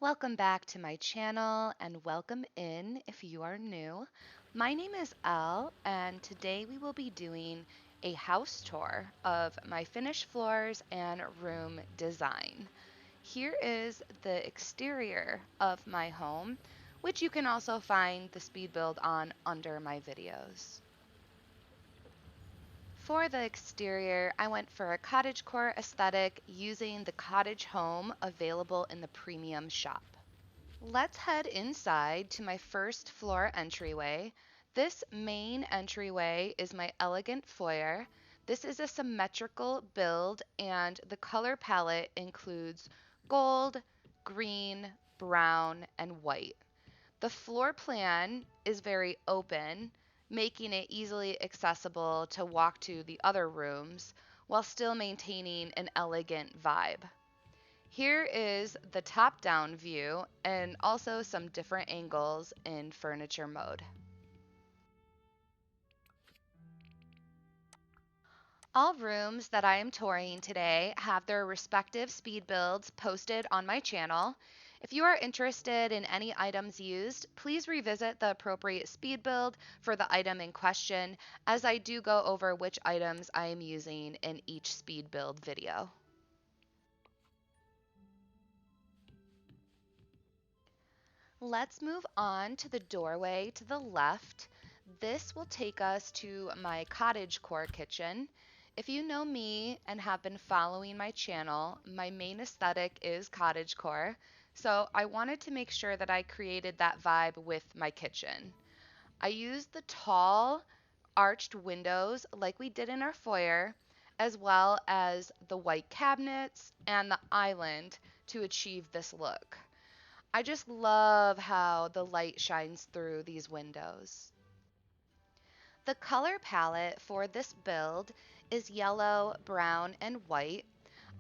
Welcome back to my channel and welcome in if you are new. My name is Elle and today we will be doing a house tour of my finished floors and room design. Here is the exterior of my home, which you can also find the speed build on under my videos. For the exterior, I went for a cottagecore aesthetic using the cottage home available in the premium shop. Let's head inside to my first floor entryway. This main entryway is my elegant foyer. This is a symmetrical build and the color palette includes gold, green, brown, and white. The floor plan is very open, making it easily accessible to walk to the other rooms while still maintaining an elegant vibe. Here is the top-down view and also some different angles in furniture mode. All rooms that I am touring today have their respective speed builds posted on my channel. If you are interested in any items used, please revisit the appropriate speed build for the item in question, as I do go over which items I am using in each speed build video. Let's move on to the doorway to the left. This will take us to my Cottagecore Kitchen. If you know me and have been following my channel, my main aesthetic is cottagecore, so I wanted to make sure that I created that vibe with my kitchen. I used the tall arched windows like we did in our foyer, as well as the white cabinets and the island to achieve this look. I just love how the light shines through these windows. The color palette for this build is yellow, brown, and white.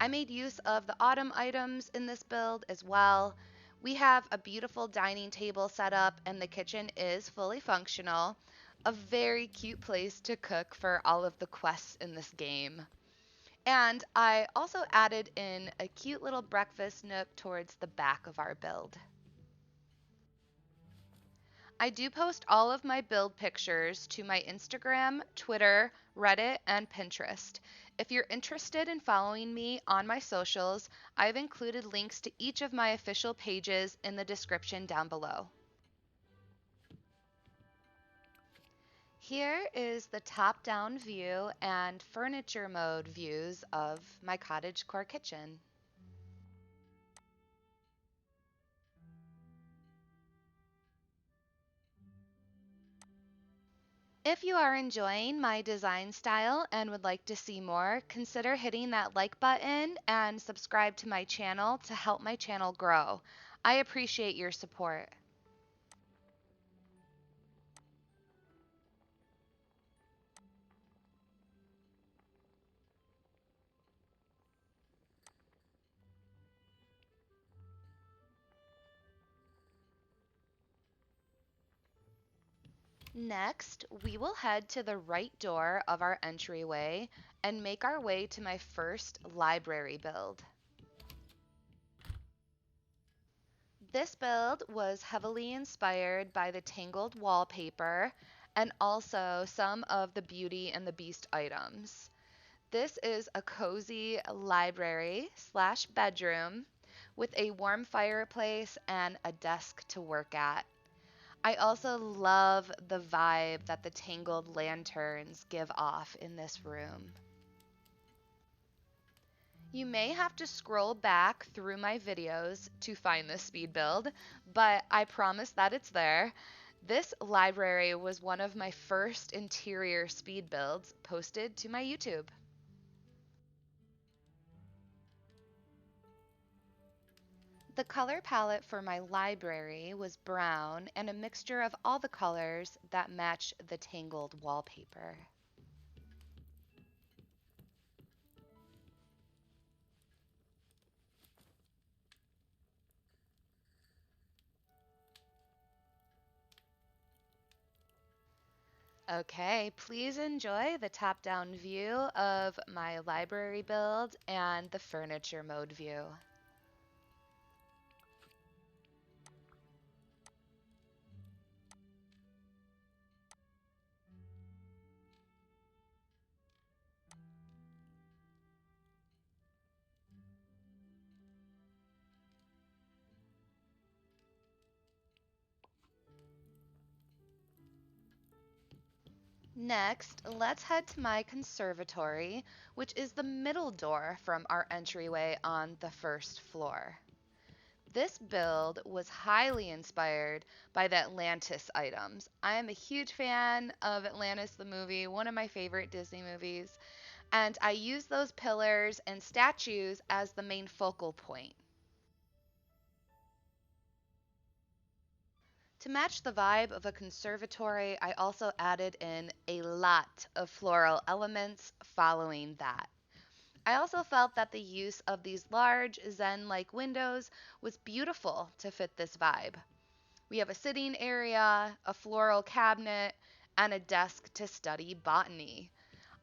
I made use of the autumn items in this build as well. We have a beautiful dining table set up and the kitchen is fully functional. A very cute place to cook for all of the quests in this game. And I also added in a cute little breakfast nook towards the back of our build. I do post all of my build pictures to my Instagram, Twitter, Reddit, and Pinterest. If you're interested in following me on my socials, I've included links to each of my official pages in the description down below. Here is the top-down view and furniture mode views of my cottagecore kitchen. If you are enjoying my design style and would like to see more, consider hitting that like button and subscribe to my channel to help my channel grow. I appreciate your support. Next, we will head to the right door of our entryway and make our way to my first library build. This build was heavily inspired by the Tangled wallpaper and also some of the Beauty and the Beast items. This is a cozy library slash bedroom with a warm fireplace and a desk to work at. I also love the vibe that the Tangled lanterns give off in this room. You may have to scroll back through my videos to find this speed build, but I promise that it's there. This library was one of my first interior speed builds posted to my YouTube. The color palette for my library was brown and a mixture of all the colors that match the Tangled wallpaper. Okay, please enjoy the top-down view of my library build and the furniture mode view. Next, let's head to my conservatory, which is the middle door from our entryway on the first floor. This build was highly inspired by the Atlantis items. I am a huge fan of Atlantis the movie, one of my favorite Disney movies, and I use those pillars and statues as the main focal point. To match the vibe of a conservatory, I also added in a lot of floral elements following that. I also felt that the use of these large Zen like windows was beautiful to fit this vibe. We have a sitting area, a floral cabinet, and a desk to study botany.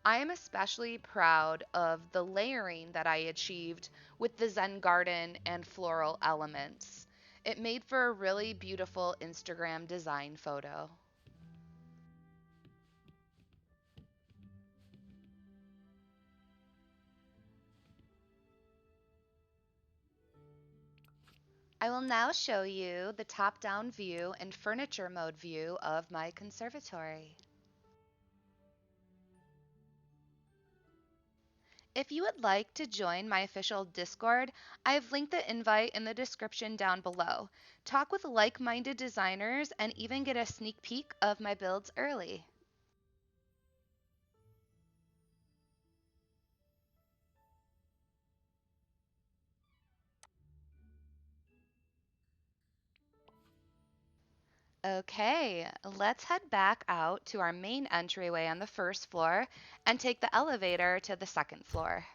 I am especially proud of the layering that I achieved with the Zen garden and floral elements. It made for a really beautiful Instagram design photo. I will now show you the top-down view and furniture mode view of my conservatory. If you would like to join my official Discord, I have linked the invite in the description down below. Talk with like minded designers and even get a sneak peek of my builds early. Okay, let's head back out to our main entryway on the first floor and take the elevator to the second floor.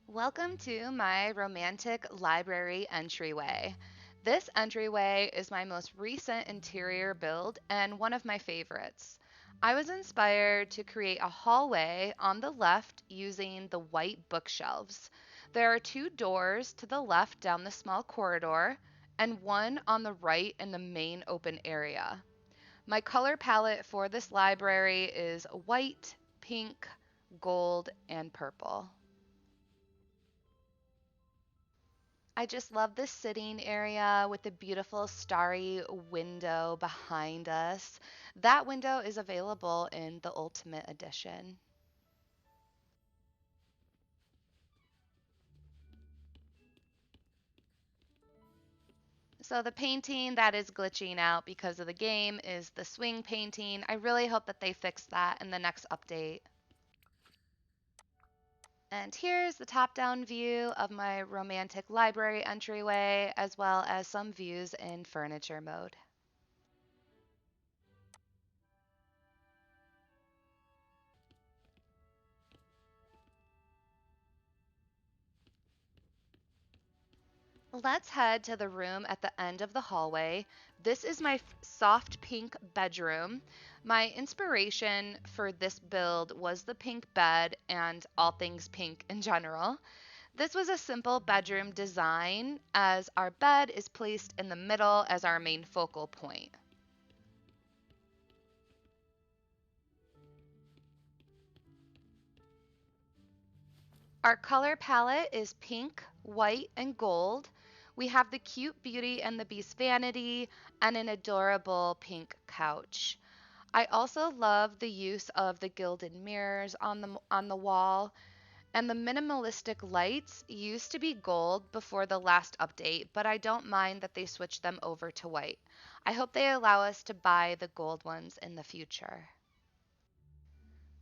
Welcome to my romantic library entryway. This entryway is my most recent interior build and one of my favorites. I was inspired to create a hallway on the left using the white bookshelves. There are two doors to the left down the small corridor and one on the right in the main open area. My color palette for this library is white, pink, gold, and purple. I just love the sitting area with the beautiful starry window behind us. That window is available in the Ultimate Edition. So the painting that is glitching out because of the game is the swing painting. I really hope that they fix that in the next update. And here's the top-down view of my romantic library entryway, as well as some views in furniture mode. Let's head to the room at the end of the hallway. This is my soft pink bedroom. My inspiration for this build was the pink bed and all things pink in general. This was a simple bedroom design as our bed is placed in the middle as our main focal point. Our color palette is pink, white, and gold. We have the cute Beauty and the Beast vanity and an adorable pink couch. I also love the use of the gilded mirrors on the wall, and the minimalistic lights used to be gold before the last update, but I don't mind that they switched them over to white. I hope they allow us to buy the gold ones in the future.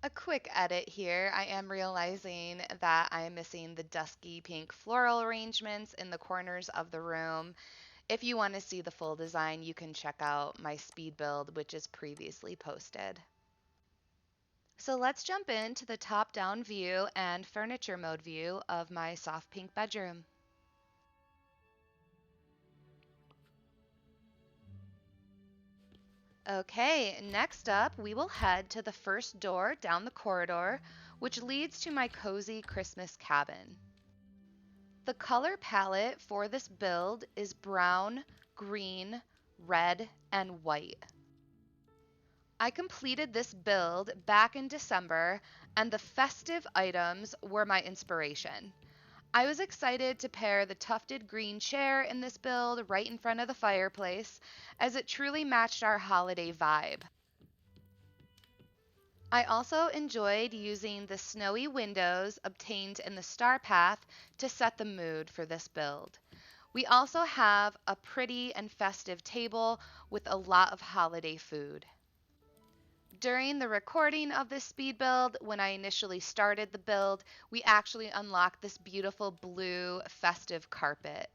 A quick edit here. I am realizing that I am missing the dusky pink floral arrangements in the corners of the room. If you want to see the full design, you can check out my speed build, which is previously posted. So let's jump into the top-down view and furniture mode view of my soft pink bedroom. Okay, next up, we will head to the first door down the corridor, which leads to my cozy Christmas cabin. The color palette for this build is brown, green, red, and white. I completed this build back in December, and the festive items were my inspiration. I was excited to pair the tufted green chair in this build right in front of the fireplace, as it truly matched our holiday vibe. I also enjoyed using the snowy windows obtained in the star path to set the mood for this build. We also have a pretty and festive table with a lot of holiday food. During the recording of this speed build, when I initially started the build, we actually unlocked this beautiful blue festive carpet.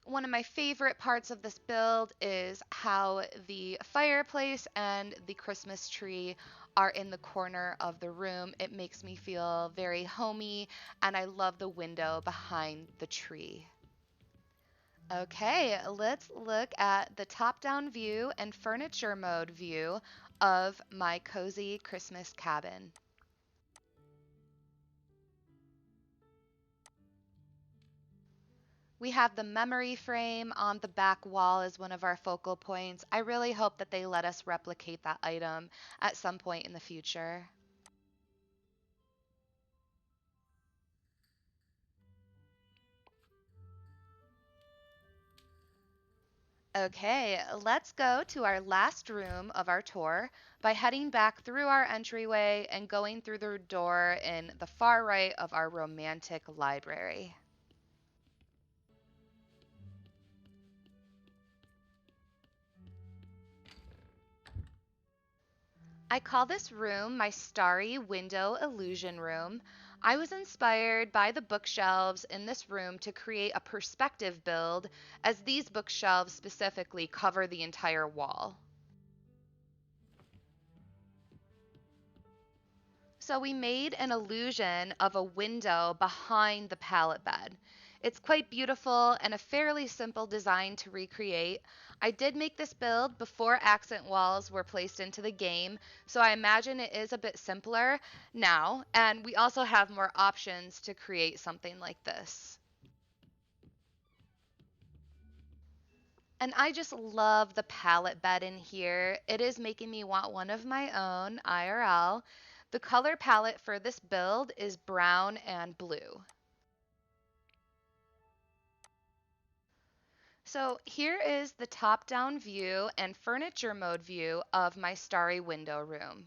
One of my favorite parts of this build is how the fireplace and the Christmas tree are in the corner of the room. It makes me feel very homey, and I love the window behind the tree. Okay, let's look at the top-down view and furniture mode view of my cozy Christmas cabin. We have the memory frame on the back wall as one of our focal points. I really hope that they let us replicate that item at some point in the future. Okay, let's go to our last room of our tour by heading back through our entryway and going through the door in the far right of our romantic library. I call this room my Starry Window Illusion Room. I was inspired by the bookshelves in this room to create a perspective build, as these bookshelves specifically cover the entire wall. So we made an illusion of a window behind the pallet bed. It's quite beautiful and a fairly simple design to recreate. I did make this build before accent walls were placed into the game, so I imagine it is a bit simpler now, and we also have more options to create something like this. And I just love the palette bed in here. It is making me want one of my own IRL. The color palette for this build is brown and blue. So here is the top-down view and furniture mode view of my starry window room.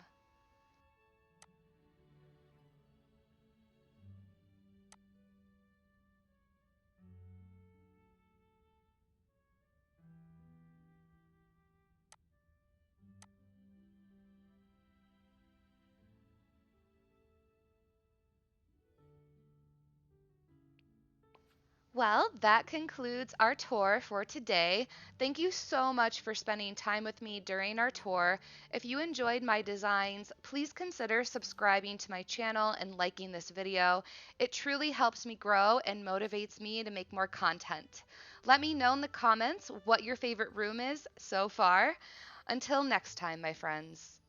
Well, that concludes our tour for today. Thank you so much for spending time with me during our tour. If you enjoyed my designs, please consider subscribing to my channel and liking this video. It truly helps me grow and motivates me to make more content. Let me know in the comments what your favorite room is so far. Until next time, my friends.